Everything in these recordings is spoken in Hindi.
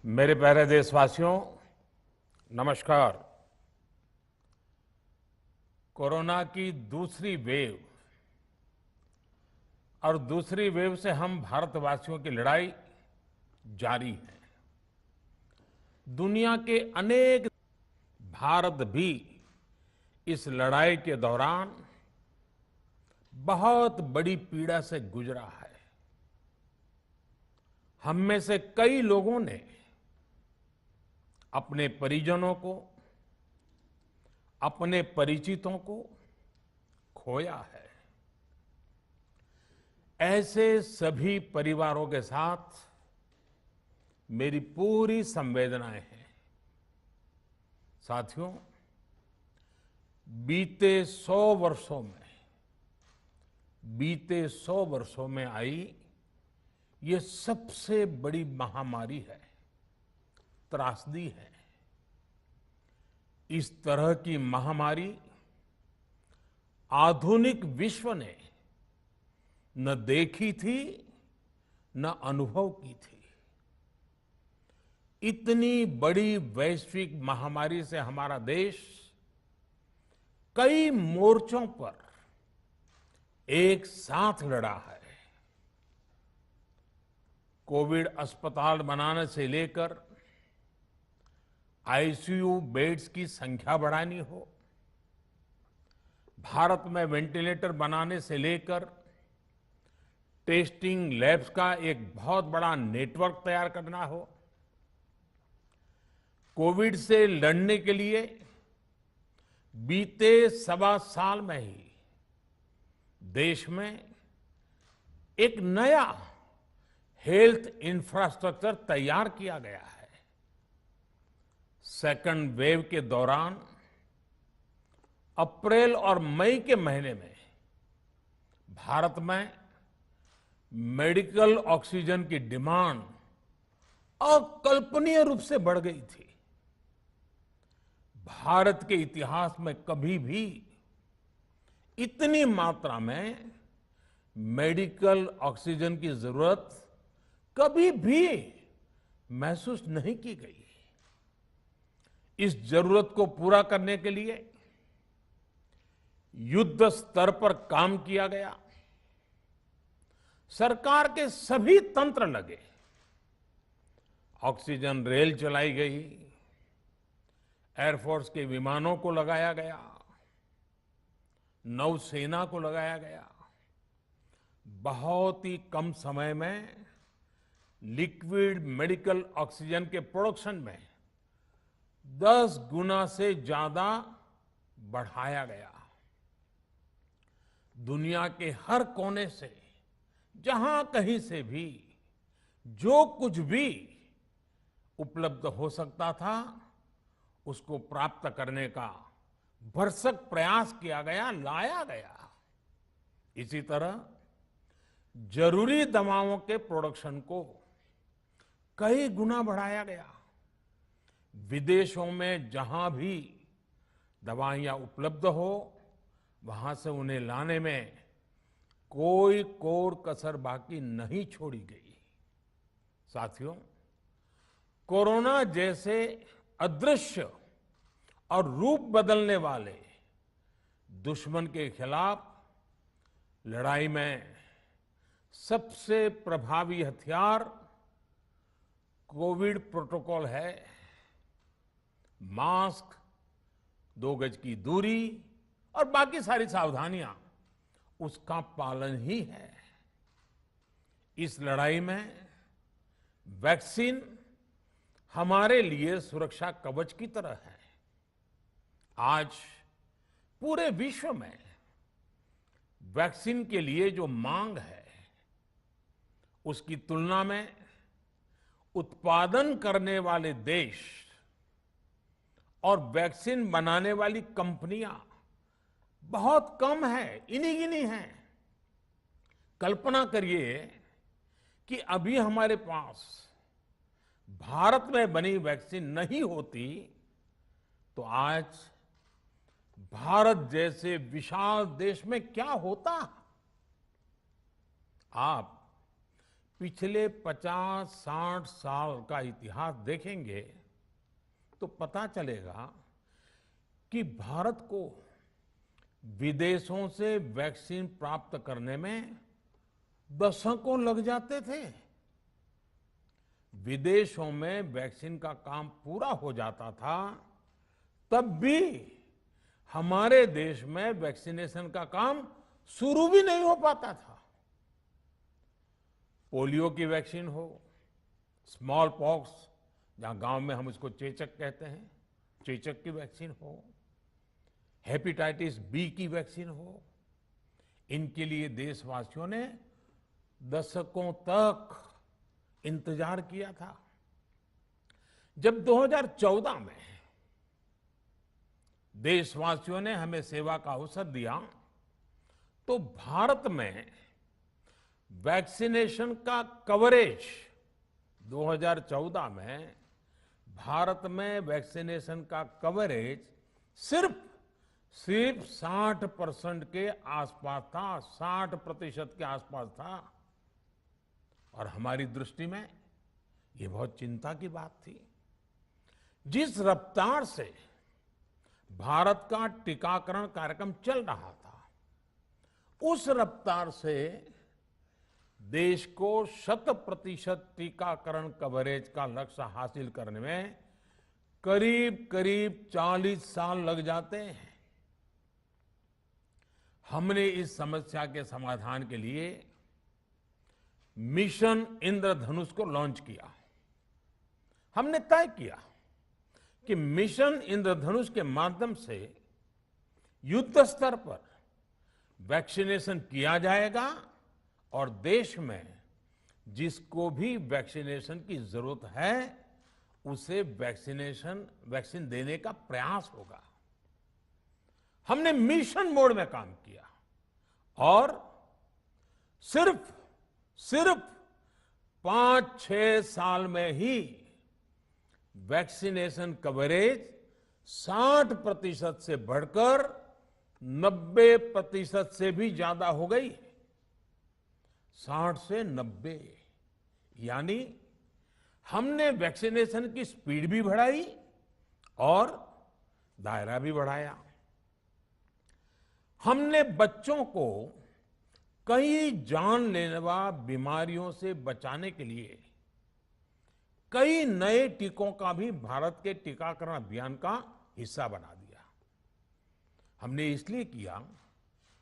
मेरे प्यारे देशवासियों, नमस्कार। कोरोना की दूसरी वेव और दूसरी वेव से हम भारतवासियों की लड़ाई जारी है। दुनिया के अनेक भारत भी इस लड़ाई के दौरान बहुत बड़ी पीड़ा से गुजरा है। हम में से कई लोगों ने अपने परिजनों को, अपने परिचितों को खोया है। ऐसे सभी परिवारों के साथ मेरी पूरी संवेदनाएं हैं। साथियों, बीते 100 वर्षों में आई ये सबसे बड़ी महामारी है, त्रासदी है। इस तरह की महामारी आधुनिक विश्व ने न देखी थी, न अनुभव की थी। इतनी बड़ी वैश्विक महामारी से हमारा देश कई मोर्चों पर एक साथ लड़ा है। कोविड अस्पताल बनाने से लेकर आईसीयू बेड्स की संख्या बढ़ानी हो, भारत में वेंटिलेटर बनाने से लेकर टेस्टिंग लैब्स का एक बहुत बड़ा नेटवर्क तैयार करना हो, कोविड से लड़ने के लिए बीते 1.25 साल में ही देश में एक नया हेल्थ इंफ्रास्ट्रक्चर तैयार किया गया है। सेकंड वेव के दौरान अप्रैल और मई के महीने में भारत में मेडिकल ऑक्सीजन की डिमांड अकल्पनीय रूप से बढ़ गई थी। भारत के इतिहास में कभी भी इतनी मात्रा में मेडिकल ऑक्सीजन की जरूरत कभी भी महसूस नहीं की गई। इस जरूरत को पूरा करने के लिए युद्ध स्तर पर काम किया गया। सरकार के सभी तंत्र लगे। ऑक्सीजन रेल चलाई गई, एयरफोर्स के विमानों को लगाया गया, नौसेना को लगाया गया। बहुत ही कम समय में लिक्विड मेडिकल ऑक्सीजन के प्रोडक्शन में 10 गुना से ज्यादा बढ़ाया गया। दुनिया के हर कोने से, जहां कहीं से भी जो कुछ भी उपलब्ध हो सकता था, उसको प्राप्त करने का भरसक प्रयास किया गया, लाया गया। इसी तरह जरूरी दवाओं के प्रोडक्शन को कई गुना बढ़ाया गया। विदेशों में जहां भी दवाइयां उपलब्ध हो, वहां से उन्हें लाने में कोई कोर कसर बाकी नहीं छोड़ी गई। साथियों, कोरोना जैसे अदृश्य और रूप बदलने वाले दुश्मन के खिलाफ लड़ाई में सबसे प्रभावी हथियार कोविड प्रोटोकॉल है। मास्क, 2 गज की दूरी और बाकी सारी सावधानियां, उसका पालन ही है। इस लड़ाई में वैक्सीन हमारे लिए सुरक्षा कवच की तरह है। आज पूरे विश्व में वैक्सीन के लिए जो मांग है, उसकी तुलना में उत्पादन करने वाले देश और वैक्सीन बनाने वाली कंपनियां बहुत कम है, इन्हीं गिनी हैं। कल्पना करिए कि अभी हमारे पास भारत में बनी वैक्सीन नहीं होती तो आज भारत जैसे विशाल देश में क्या होता। आप पिछले 50-60 साल का इतिहास देखेंगे तो पता चलेगा कि भारत को विदेशों से वैक्सीन प्राप्त करने में दशकों लग जाते थे। विदेशों में वैक्सीन का काम पूरा हो जाता था, तब भी हमारे देश में वैक्सीनेशन का काम शुरू भी नहीं हो पाता था। पोलियो की वैक्सीन हो, स्मॉल पॉक्स, जहां गांव में हम उसको चेचक कहते हैं, चेचक की वैक्सीन हो, हेपेटाइटिस बी की वैक्सीन हो, इनके लिए देशवासियों ने दशकों तक इंतजार किया था। जब 2014 में देशवासियों ने हमें सेवा का अवसर दिया, तो भारत में वैक्सीनेशन का कवरेज 2014 में भारत में वैक्सीनेशन का कवरेज सिर्फ 60% के आसपास था, 60% के आसपास था। और हमारी दृष्टि में ये बहुत चिंता की बात थी। जिस रफ्तार से भारत का टीकाकरण कार्यक्रम चल रहा था, उस रफ्तार से देश को 100% टीकाकरण कवरेज का लक्ष्य हासिल करने में करीब करीब 40 साल लग जाते हैं। हमने इस समस्या के समाधान के लिए मिशन इंद्रधनुष को लॉन्च किया। हमने तय किया कि मिशन इंद्रधनुष के माध्यम से युद्ध स्तर पर वैक्सीनेशन किया जाएगा और देश में जिसको भी वैक्सीनेशन की जरूरत है उसे वैक्सीन देने का प्रयास होगा। हमने मिशन मोड में काम किया और सिर्फ 5-6 साल में ही वैक्सीनेशन कवरेज 60% से बढ़कर 90% से भी ज्यादा हो गई। 60 से 90, यानी हमने वैक्सीनेशन की स्पीड भी बढ़ाई और दायरा भी बढ़ाया। हमने बच्चों को कई जानलेवा बीमारियों से बचाने के लिए कई नए टीकों का भी भारत के टीकाकरण अभियान का हिस्सा बना दिया। हमने इसलिए किया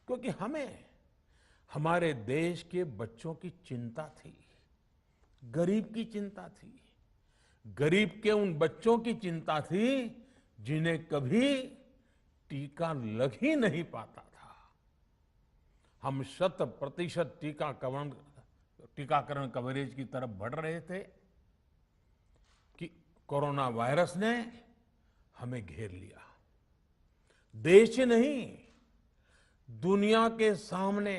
क्योंकि हमें हमारे देश के बच्चों की चिंता थी, गरीब की चिंता थी, गरीब के उन बच्चों की चिंता थी जिन्हें कभी टीका लग ही नहीं पाता था। हम 100% टीकाकरण कवरेज की तरफ बढ़ रहे थे कि कोरोना वायरस ने हमें घेर लिया। देश ही नहीं, दुनिया के सामने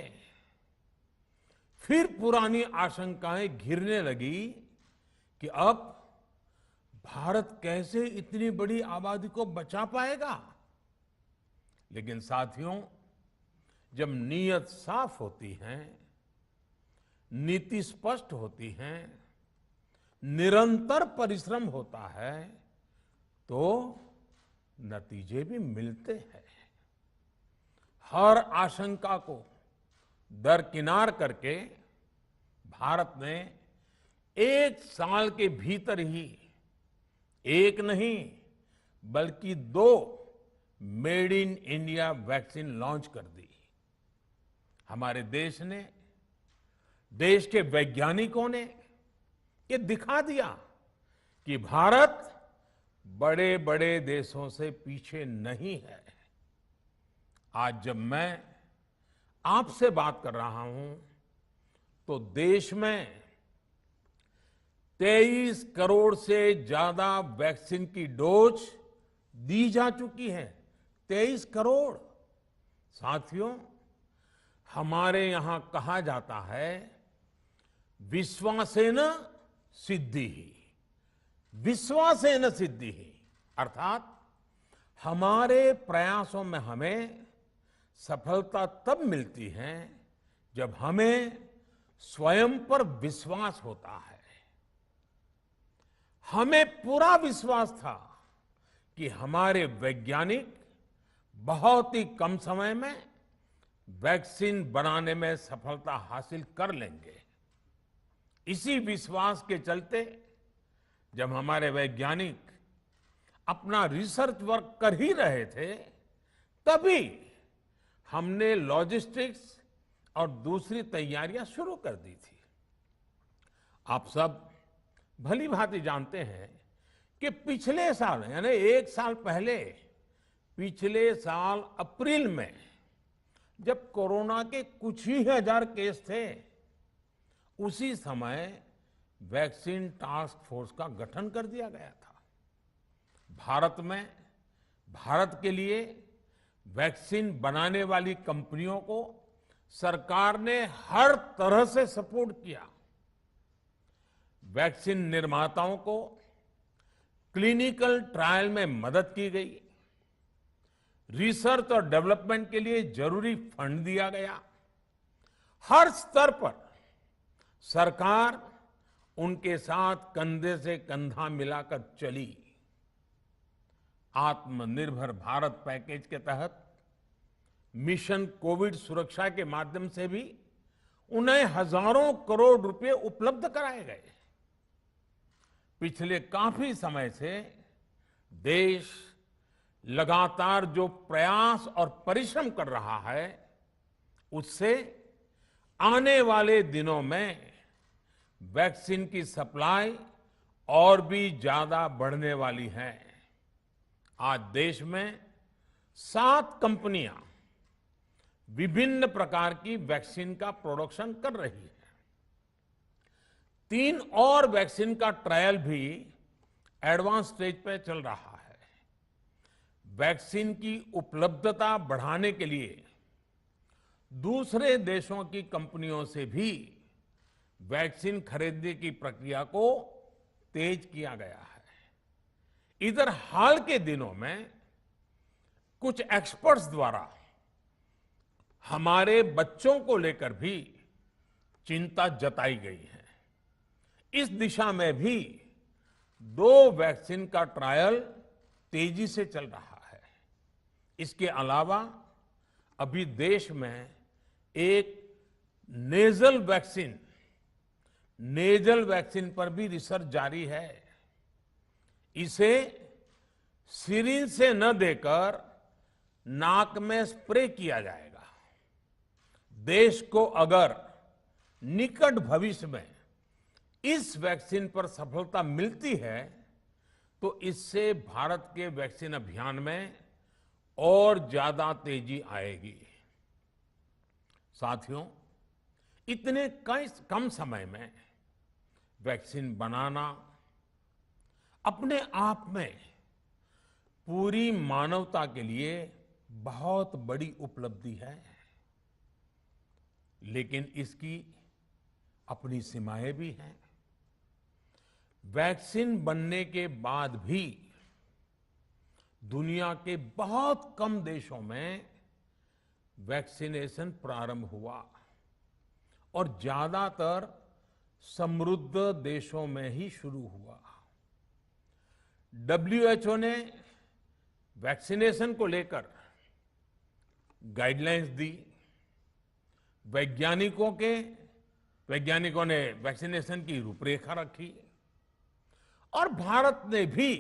फिर पुरानी आशंकाएं घिरने लगी कि अब भारत कैसे इतनी बड़ी आबादी को बचा पाएगा। लेकिन साथियों, जब नीयत साफ होती है, नीति स्पष्ट होती है, निरंतर परिश्रम होता है, तो नतीजे भी मिलते हैं। हर आशंका को दरकिनार करके भारत ने 1 साल के भीतर ही एक नहीं बल्कि 2 made in India vaccine launch कर दी। हमारे देश ने, देश के वैज्ञानिकों ने ये दिखा दिया कि भारत बड़े बड़े देशों से पीछे नहीं है। आज जब मैं आपसे बात कर रहा हूं तो देश में 23 करोड़ से ज्यादा वैक्सीन की डोज दी जा चुकी है। 23 करोड़। साथियों, हमारे यहां कहा जाता है, विश्वासेन सिद्धिः, विश्वासेन सिद्धिः, अर्थात हमारे प्रयासों में हमें सफलता तब मिलती है जब हमें स्वयं पर विश्वास होता है। हमें पूरा विश्वास था कि हमारे वैज्ञानिक बहुत ही कम समय में वैक्सीन बनाने में सफलता हासिल कर लेंगे। इसी विश्वास के चलते जब हमारे वैज्ञानिक अपना रिसर्च वर्क कर ही रहे थे, तभी हमने लॉजिस्टिक्स और दूसरी तैयारियां शुरू कर दी थी। आप सब भली भांति जानते हैं कि पिछले साल यानी 1 साल पहले, पिछले साल अप्रैल में जब कोरोना के कुछ ही हजार केस थे, उसी समय वैक्सीन टास्क फोर्स का गठन कर दिया गया था। भारत के लिए वैक्सीन बनाने वाली कंपनियों को सरकार ने हर तरह से सपोर्ट किया। वैक्सीन निर्माताओं को क्लिनिकल ट्रायल में मदद की गई, रिसर्च और डेवलपमेंट के लिए जरूरी फंड दिया गया। हर स्तर पर सरकार उनके साथ कंधे से कंधा मिलाकर चली। आत्मनिर्भर भारत पैकेज के तहत मिशन कोविड सुरक्षा के माध्यम से भी उन्हें हजारों करोड़ रुपए उपलब्ध कराए गए। पिछले काफी समय से देश लगातार जो प्रयास और परिश्रम कर रहा है, उससे आने वाले दिनों में वैक्सीन की सप्लाई और भी ज्यादा बढ़ने वाली है। आज देश में 7 कंपनियां विभिन्न प्रकार की वैक्सीन का प्रोडक्शन कर रही है। 3 और वैक्सीन का ट्रायल भी एडवांस स्टेज पे चल रहा है। वैक्सीन की उपलब्धता बढ़ाने के लिए दूसरे देशों की कंपनियों से भी वैक्सीन खरीदने की प्रक्रिया को तेज किया गया है। इधर हाल के दिनों में कुछ एक्सपर्ट्स द्वारा हमारे बच्चों को लेकर भी चिंता जताई गई है। इस दिशा में भी 2 वैक्सीन का ट्रायल तेजी से चल रहा है। इसके अलावा अभी देश में एक नेजल वैक्सीन पर भी रिसर्च जारी है। इसे सिरिंज से न देकर नाक में स्प्रे किया जाएगा। देश को अगर निकट भविष्य में इस वैक्सीन पर सफलता मिलती है, तो इससे भारत के वैक्सीन अभियान में और ज्यादा तेजी आएगी। साथियों, इतने कम समय में वैक्सीन बनाना अपने आप में पूरी मानवता के लिए बहुत बड़ी उपलब्धि है, लेकिन इसकी अपनी सीमाएं भी हैं। वैक्सीन बनने के बाद भी दुनिया के बहुत कम देशों में वैक्सीनेशन प्रारंभ हुआ और ज्यादातर समृद्ध देशों में ही शुरू हुआ। WHO ने वैक्सीनेशन को लेकर गाइडलाइंस दी। वैज्ञानिकों ने वैक्सीनेशन की रूपरेखा रखी और भारत ने भी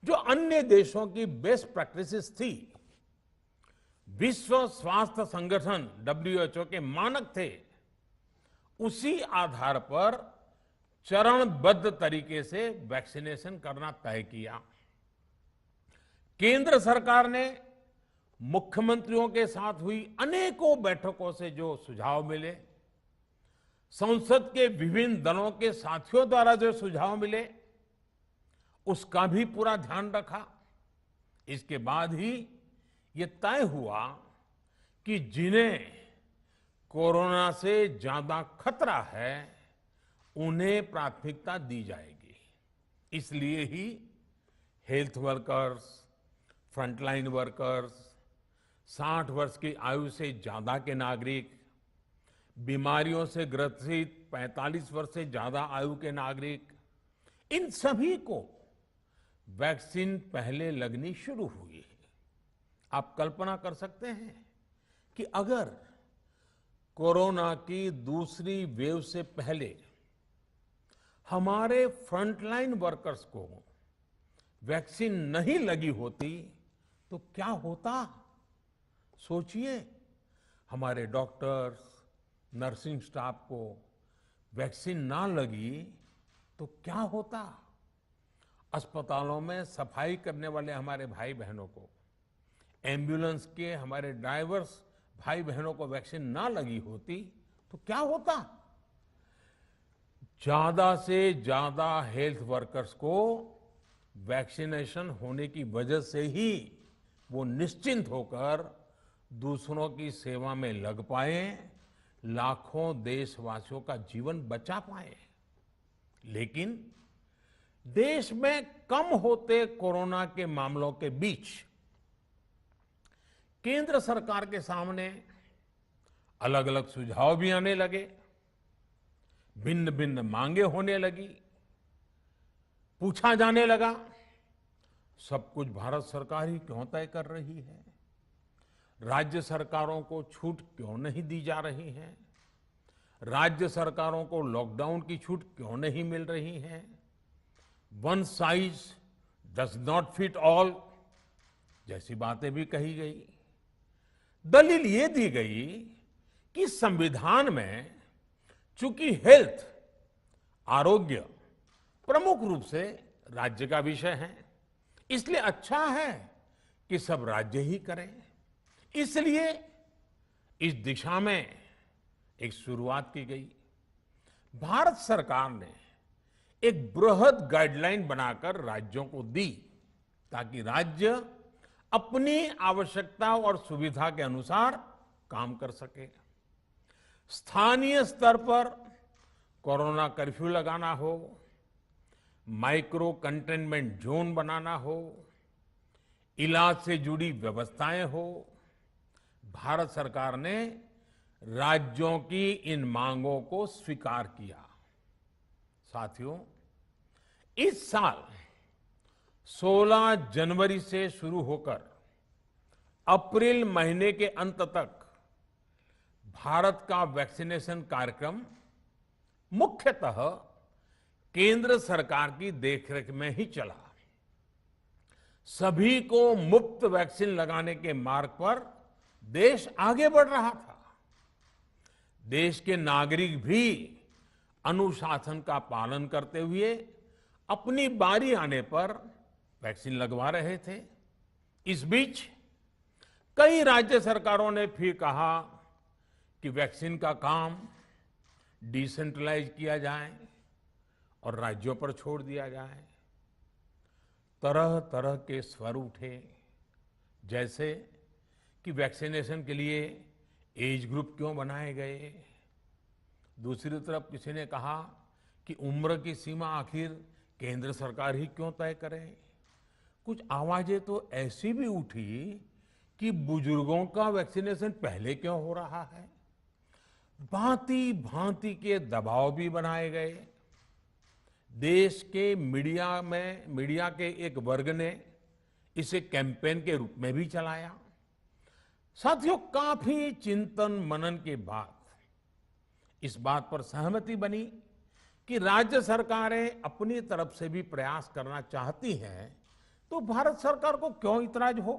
जो अन्य देशों की बेस्ट प्रैक्टिसेस थी, विश्व स्वास्थ्य संगठन WHO के मानक थे, उसी आधार पर चरणबद्ध तरीके से वैक्सीनेशन करना तय किया। केंद्र सरकार ने मुख्यमंत्रियों के साथ हुई अनेकों बैठकों से जो सुझाव मिले, संसद के विभिन्न दलों के साथियों द्वारा जो सुझाव मिले, उसका भी पूरा ध्यान रखा। इसके बाद ही ये तय हुआ कि जिन्हें कोरोना से ज्यादा खतरा है, उन्हें प्राथमिकता दी जाएगी। इसलिए ही हेल्थ वर्कर्स, फ्रंटलाइन वर्कर्स, 60 वर्ष की आयु से ज्यादा के नागरिक, बीमारियों से ग्रसित 45 वर्ष से ज्यादा आयु के नागरिक, इन सभी को वैक्सीन पहले लगनी शुरू हुई है। आप कल्पना कर सकते हैं कि अगर कोरोना की दूसरी वेव से पहले हमारे फ्रंटलाइन वर्कर्स को वैक्सीन नहीं लगी होती तो क्या होता? सोचिए, हमारे डॉक्टर्स, नर्सिंग स्टाफ को वैक्सीन ना लगी तो क्या होता? अस्पतालों में सफाई करने वाले हमारे भाई बहनों को, एम्बुलेंस के हमारे ड्राइवर्स भाई बहनों को वैक्सीन ना लगी होती तो क्या होता? ज्यादा से ज्यादा हेल्थ वर्कर्स को वैक्सीनेशन होने की वजह से ही वो निश्चिंत होकर दूसरों की सेवा में लग पाए, लाखों देशवासियों का जीवन बचा पाए। लेकिन देश में कम होते कोरोना के मामलों के बीच केंद्र सरकार के सामने अलग अलग सुझाव भी आने लगे, भिन्न भिन्न मांगे होने लगी, पूछा जाने लगा, सब कुछ भारत सरकार ही क्यों तय कर रही है? राज्य सरकारों को छूट क्यों नहीं दी जा रही है? राज्य सरकारों को लॉकडाउन की छूट क्यों नहीं मिल रही है? One size does not fit all जैसी बातें भी कही गई। दलील ये दी गई कि संविधान में चूंकि हेल्थ, आरोग्य प्रमुख रूप से राज्य का विषय है, इसलिए अच्छा है कि सब राज्य ही करें। इसलिए इस दिशा में एक शुरुआत की गई। भारत सरकार ने एक बृहद गाइडलाइन बनाकर राज्यों को दी ताकि राज्य अपनी आवश्यकता और सुविधा के अनुसार काम कर सके। स्थानीय स्तर पर कोरोना कर्फ्यू लगाना हो, माइक्रो कंटेनमेंट जोन बनाना हो, इलाज से जुड़ी व्यवस्थाएं हो, भारत सरकार ने राज्यों की इन मांगों को स्वीकार किया। साथियों, इस साल 16 जनवरी से शुरू होकर अप्रैल महीने के अंत तक भारत का वैक्सीनेशन कार्यक्रम मुख्यतः केंद्र सरकार की देखरेख में ही चला। सभी को मुफ्त वैक्सीन लगाने के मार्ग पर देश आगे बढ़ रहा था। देश के नागरिक भी अनुशासन का पालन करते हुए अपनी बारी आने पर वैक्सीन लगवा रहे थे। इस बीच कई राज्य सरकारों ने फिर कहा कि वैक्सीन का काम डिसेंट्रलाइज किया जाए और राज्यों पर छोड़ दिया जाए। तरह तरह के स्वर उठे, जैसे कि वैक्सीनेशन के लिए एज ग्रुप क्यों बनाए गए। दूसरी तरफ किसी ने कहा कि उम्र की सीमा आखिर केंद्र सरकार ही क्यों तय करे। कुछ आवाजें तो ऐसी भी उठी कि बुजुर्गों का वैक्सीनेशन पहले क्यों हो रहा है। भांति भांति के दबाव भी बनाए गए। देश के मीडिया के एक वर्ग ने इसे कैंपेन के रूप में भी चलाया। साथियों, काफी चिंतन मनन के बाद इस बात पर सहमति बनी कि राज्य सरकारें अपनी तरफ से भी प्रयास करना चाहती हैं, तो भारत सरकार को क्यों इतराज हो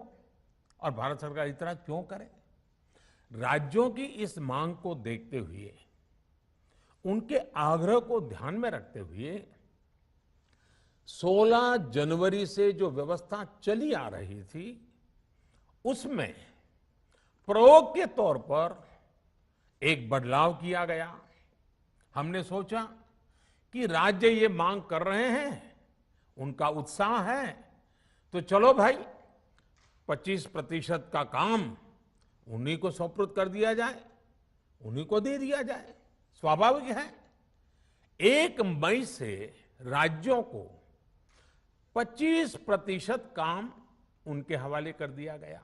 और भारत सरकार इतराज क्यों करे। राज्यों की इस मांग को देखते हुए, उनके आग्रह को ध्यान में रखते हुए 16 जनवरी से जो व्यवस्था चली आ रही थी, उसमें प्रयोग के तौर पर एक बदलाव किया गया। हमने सोचा कि राज्य ये मांग कर रहे हैं, उनका उत्साह है, तो चलो भाई 25% का काम उन्हीं को सुपुर्द कर दिया जाए, उन्हीं को दे दिया जाए। स्वाभाविक है 1 मई से राज्यों को 25% काम उनके हवाले कर दिया गया।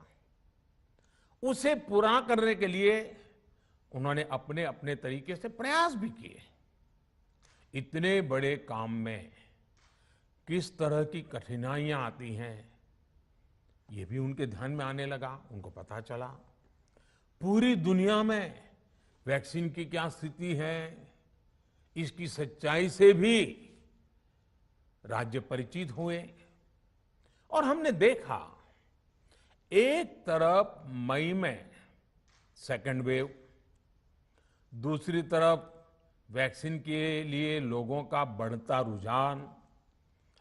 उसे पूरा करने के लिए उन्होंने अपने अपने तरीके से प्रयास भी किए। इतने बड़े काम में किस तरह की कठिनाइयां आती हैं, ये भी उनके ध्यान में आने लगा। उनको पता चला पूरी दुनिया में वैक्सीन की क्या स्थिति है, इसकी सच्चाई से भी राज्य परिचित हुए। और हमने देखा, एक तरफ मई में सेकेंड वेव, दूसरी तरफ वैक्सीन के लिए लोगों का बढ़ता रुझान,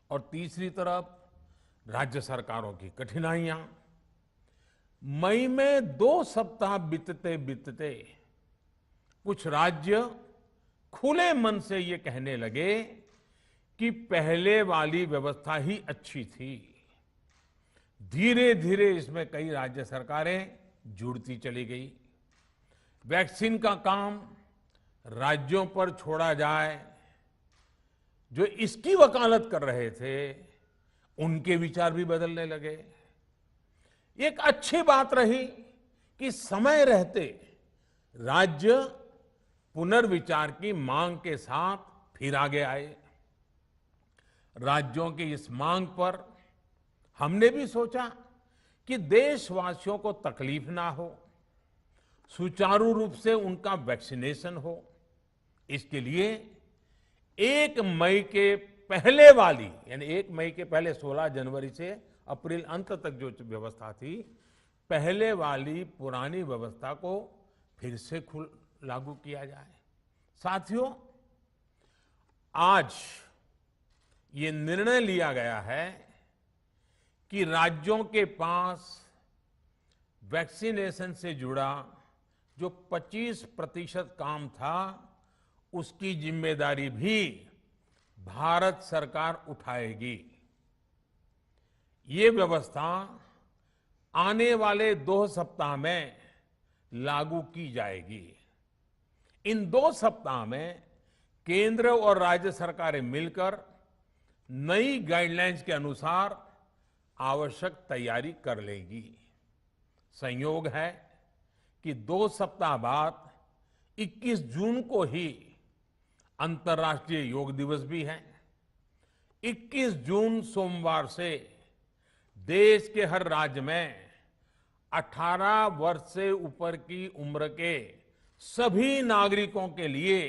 और तीसरी तरफ राज्य सरकारों की कठिनाइयां। मई में 2 सप्ताह बीतते बीतते कुछ राज्य खुले मन से ये कहने लगे कि पहले वाली व्यवस्था ही अच्छी थी। धीरे धीरे इसमें कई राज्य सरकारें जुड़ती चली गई। वैक्सीन का काम राज्यों पर छोड़ा जाए, जो इसकी वकालत कर रहे थे उनके विचार भी बदलने लगे। एक अच्छी बात रही कि समय रहते राज्य पुनर्विचार की मांग के साथ फिर आगे आए। राज्यों की इस मांग पर हमने भी सोचा कि देशवासियों को तकलीफ ना हो, सुचारू रूप से उनका वैक्सीनेशन हो। इसके लिए 1 मई के पहले वाली, यानी 1 मई के पहले 16 जनवरी से अप्रैल अंत तक जो व्यवस्था थी, पहले वाली पुरानी व्यवस्था को फिर से लागू किया जाए। साथियों, आज ये निर्णय लिया गया है कि राज्यों के पास वैक्सीनेशन से जुड़ा जो 25% काम था, उसकी जिम्मेदारी भी भारत सरकार उठाएगी। ये व्यवस्था आने वाले 2 सप्ताह में लागू की जाएगी। इन 2 सप्ताह में केंद्र और राज्य सरकारें मिलकर नई गाइडलाइंस के अनुसार आवश्यक तैयारी कर लेगी। संयोग है कि 2 सप्ताह बाद 21 जून को ही अंतर्राष्ट्रीय योग दिवस भी है। 21 जून सोमवार से देश के हर राज्य में 18 वर्ष से ऊपर की उम्र के सभी नागरिकों के लिए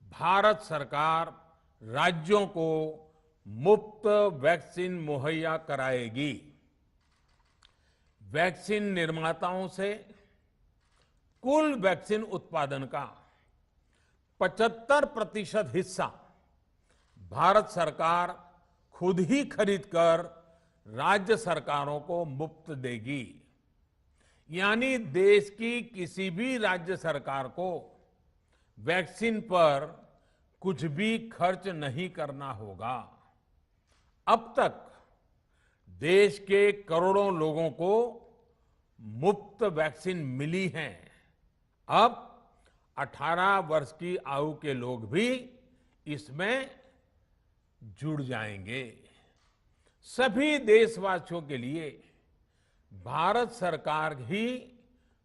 भारत सरकार राज्यों को मुफ्त वैक्सीन मुहैया कराएगी। वैक्सीन निर्माताओं से कुल वैक्सीन उत्पादन का 75% हिस्सा भारत सरकार खुद ही खरीदकर राज्य सरकारों को मुफ्त देगी। यानी देश की किसी भी राज्य सरकार को वैक्सीन पर कुछ भी खर्च नहीं करना होगा। अब तक देश के करोड़ों लोगों को मुफ्त वैक्सीन मिली है। अब 18 वर्ष की आयु के लोग भी इसमें जुड़ जाएंगे। सभी देशवासियों के लिए भारत सरकार ही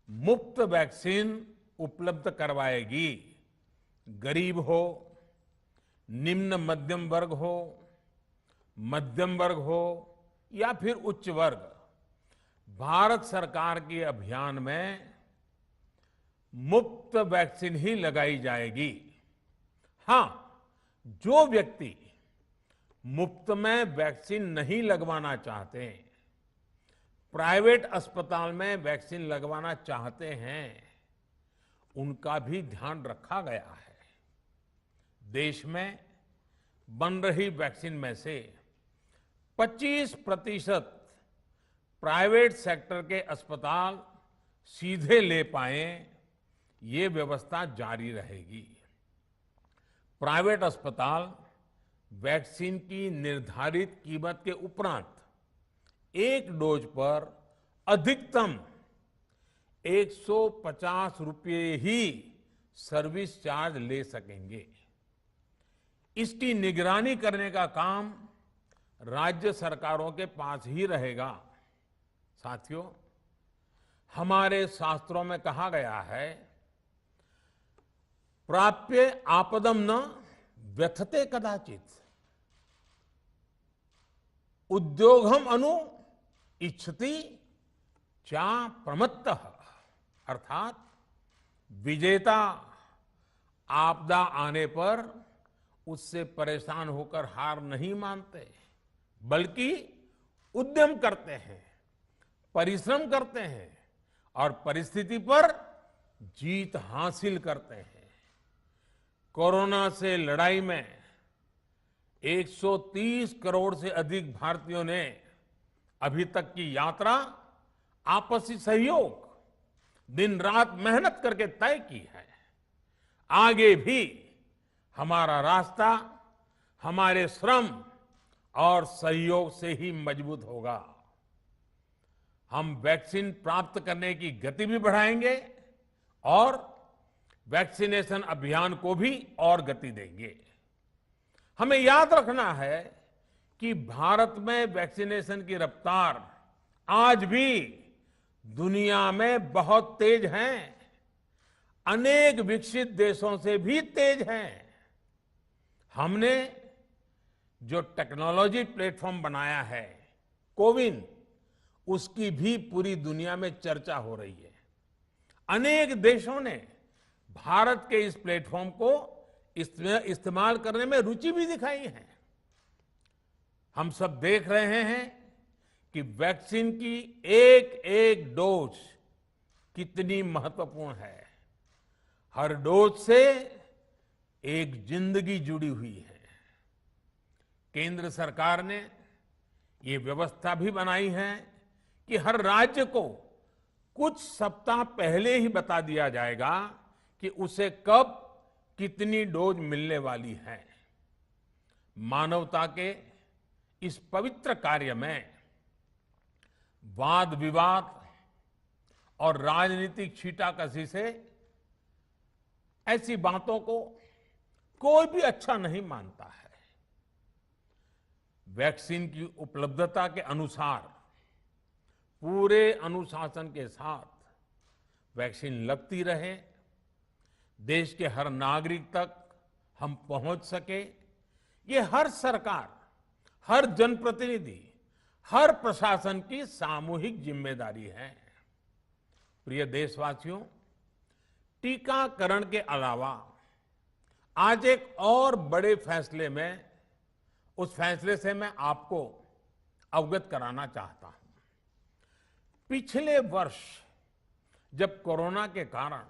मुफ्त वैक्सीन उपलब्ध करवाएगी। गरीब हो, निम्न मध्यम वर्ग हो, मध्यम वर्ग हो या फिर उच्च वर्ग, भारत सरकार के अभियान में मुफ्त वैक्सीन ही लगाई जाएगी। हां, जो व्यक्ति मुफ्त में वैक्सीन नहीं लगवाना चाहते, प्राइवेट अस्पताल में वैक्सीन लगवाना चाहते हैं, उनका भी ध्यान रखा गया है। देश में बन रही वैक्सीन में से 25% प्राइवेट सेक्टर के अस्पताल सीधे ले पाए, ये व्यवस्था जारी रहेगी। प्राइवेट अस्पताल वैक्सीन की निर्धारित कीमत के उपरांत एक डोज पर अधिकतम 150 रुपये ही सर्विस चार्ज ले सकेंगे। इसकी निगरानी करने का काम राज्य सरकारों के पास ही रहेगा। साथियों, हमारे शास्त्रों में कहा गया है प्राप्य आपदम न व्यथते कदाचित, उद्योगम अनु इच्छति चा प्रमत्तः। अर्थात विजेता आपदा आने पर उससे परेशान होकर हार नहीं मानते, बल्कि उद्यम करते हैं, परिश्रम करते हैं और परिस्थिति पर जीत हासिल करते हैं। कोरोना से लड़ाई में 130 करोड़ से अधिक भारतीयों ने अभी तक की यात्रा आपसी सहयोग, दिन रात मेहनत करके तय की है। आगे भी हमारा रास्ता हमारे श्रम और सहयोग से ही मजबूत होगा। हम वैक्सीन प्राप्त करने की गति भी बढ़ाएंगे और वैक्सीनेशन अभियान को भी और गति देंगे। हमें याद रखना है कि भारत में वैक्सीनेशन की रफ्तार आज भी दुनिया में बहुत तेज है, अनेक विकसित देशों से भी तेज है। हमने जो टेक्नोलॉजी प्लेटफॉर्म बनाया है कोविन, उसकी भी पूरी दुनिया में चर्चा हो रही है। अनेक देशों ने भारत के इस प्लेटफॉर्म को इस्तेमाल करने में रुचि भी दिखाई है। हम सब देख रहे हैं कि वैक्सीन की एक एक डोज कितनी महत्वपूर्ण है। हर डोज से एक जिंदगी जुड़ी हुई है। केंद्र सरकार ने ये व्यवस्था भी बनाई है कि हर राज्य को कुछ सप्ताह पहले ही बता दिया जाएगा कि उसे कब कितनी डोज मिलने वाली है। मानवता के इस पवित्र कार्य में वाद विवाद और राजनीतिक छींटाकशी से ऐसी बातों को कोई भी अच्छा नहीं मानता है। वैक्सीन की उपलब्धता के अनुसार पूरे अनुशासन के साथ वैक्सीन लगती रहे, देश के हर नागरिक तक हम पहुंच सके, ये हर सरकार, हर जनप्रतिनिधि, हर प्रशासन की सामूहिक जिम्मेदारी है। प्रिय देशवासियों, टीकाकरण के अलावा आज एक और बड़े फैसले में, उस फैसले से मैं आपको अवगत कराना चाहता हूं। पिछले वर्ष जब कोरोना के कारण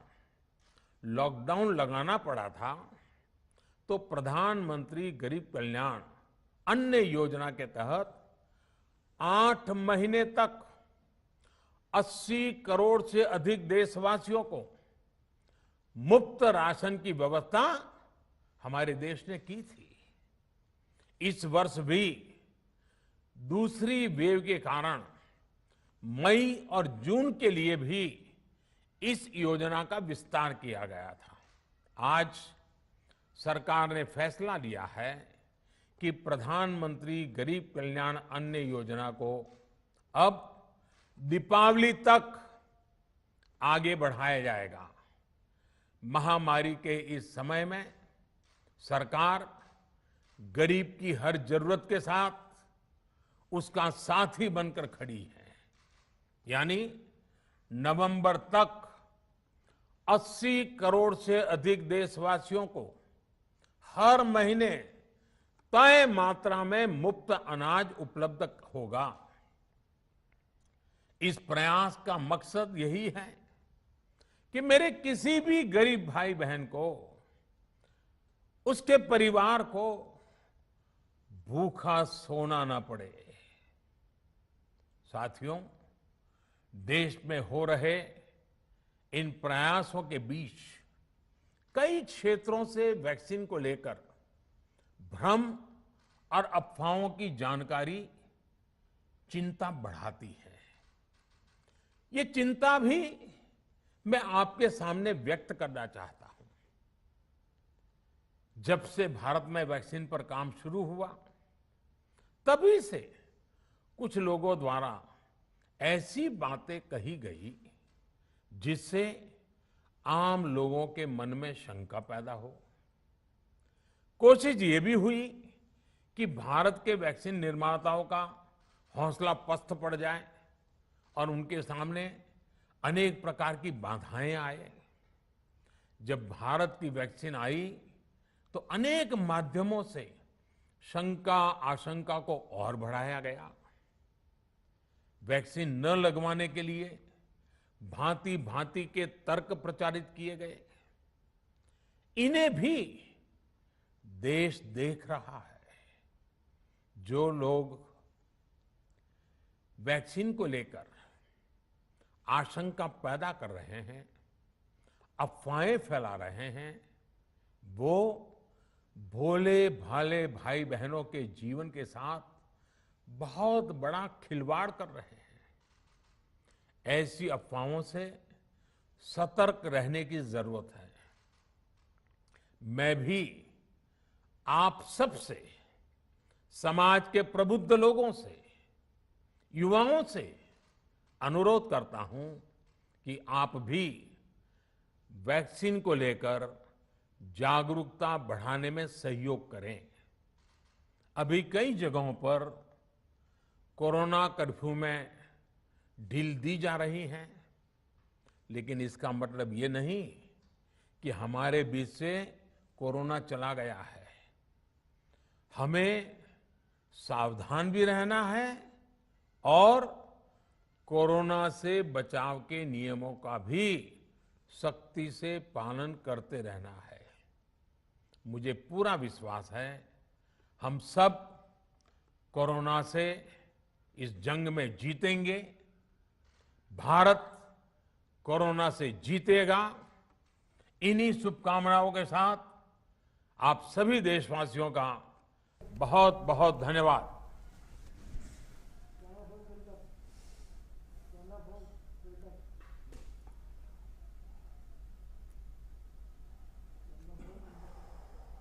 लॉकडाउन लगाना पड़ा था, तो प्रधानमंत्री गरीब कल्याण अन्न योजना के तहत 8 महीने तक 80 करोड़ से अधिक देशवासियों को मुफ्त राशन की व्यवस्था हमारे देश ने की थी। इस वर्ष भी दूसरी वेव के कारण मई और जून के लिए भी इस योजना का विस्तार किया गया था। आज सरकार ने फैसला लिया है कि प्रधानमंत्री गरीब कल्याण अन्न योजना को अब दीपावली तक आगे बढ़ाया जाएगा। महामारी के इस समय में सरकार गरीब की हर जरूरत के साथ उसका साथी बनकर खड़ी है। यानी नवंबर तक 80 करोड़ से अधिक देशवासियों को हर महीने तय मात्रा में मुफ्त अनाज उपलब्ध होगा। इस प्रयास का मकसद यही है कि मेरे किसी भी गरीब भाई बहन को, उसके परिवार को भूखा सोना ना पड़े। साथियों, देश में हो रहे इन प्रयासों के बीच कई क्षेत्रों से वैक्सीन को लेकर भ्रम और अफवाहों की जानकारी चिंता बढ़ाती है। ये चिंता भी मैं आपके सामने व्यक्त करना चाहता हूं। जब से भारत में वैक्सीन पर काम शुरू हुआ, तभी से कुछ लोगों द्वारा ऐसी बातें कही गई जिससे आम लोगों के मन में शंका पैदा हो। कोशिश ये भी हुई कि भारत के वैक्सीन निर्माताओं का हौसला पस्त पड़ जाए और उनके सामने अनेक प्रकार की बाधाएं आए। जब भारत की वैक्सीन आई तो अनेक माध्यमों से शंका आशंका को और बढ़ाया गया। वैक्सीन न लगवाने के लिए भांति भांति के तर्क प्रचारित किए गए। इन्हें भी देश देख रहा है। जो लोग वैक्सीन को लेकर आशंका पैदा कर रहे हैं, अफवाहें फैला रहे हैं, वो भोले भाले भाई बहनों के जीवन के साथ बहुत बड़ा खिलवाड़ कर रहे हैं। ऐसी अफवाहों से सतर्क रहने की जरूरत है। मैं भी आप सबसे, समाज के प्रबुद्ध लोगों से, युवाओं से अनुरोध करता हूं कि आप भी वैक्सीन को लेकर जागरूकता बढ़ाने में सहयोग करें। अभी कई जगहों पर कोरोना कर्फ्यू में ढील दी जा रही है, लेकिन इसका मतलब ये नहीं कि हमारे बीच से कोरोना चला गया है। हमें सावधान भी रहना है और कोरोना से बचाव के नियमों का भी सख्ती से पालन करते रहना है। मुझे पूरा विश्वास है हम सब कोरोना से इस जंग में जीतेंगे। भारत कोरोना से जीतेगा। इन्हीं शुभकामनाओं के साथ आप सभी देशवासियों का बहुत बहुत धन्यवाद।